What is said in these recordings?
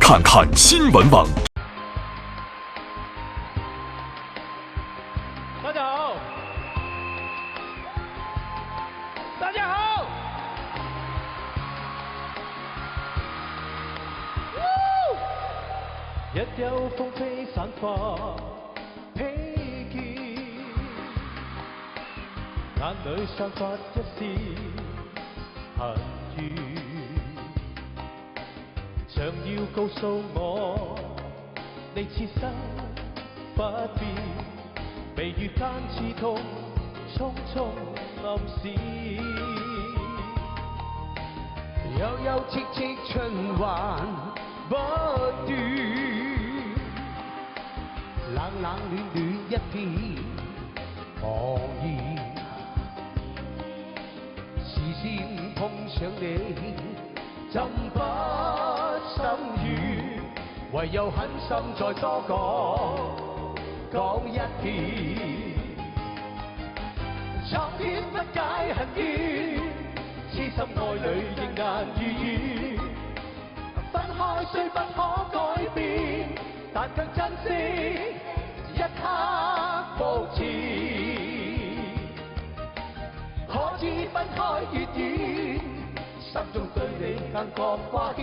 看看新闻网。大家好，大家好。一有風飛散發披肩，眼裏散發一絲恨怨，想要告訴我，你此生不變，眉宇間刺痛，匆匆暗示，悠悠戚戚循環不斷。冷冷暖暖一片茫然，視線碰上你，怎不心軟？唯有狠心再多講一遍。昨天不解恨怨，痴心愛侶仍難如願。分開雖不可改變，但卻珍惜一刻無前。可知分開越遠，心中對你更覺掛牽。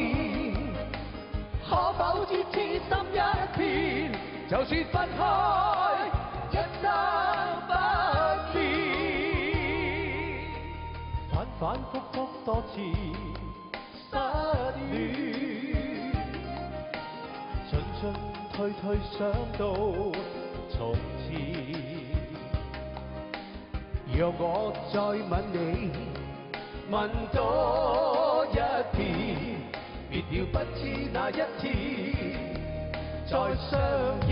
可否知痴心一片，就算分開一生不變。反反覆覆多次失戀，進進退退想到從前。讓我再吻你，吻多一遍，別了不知哪一天再相見。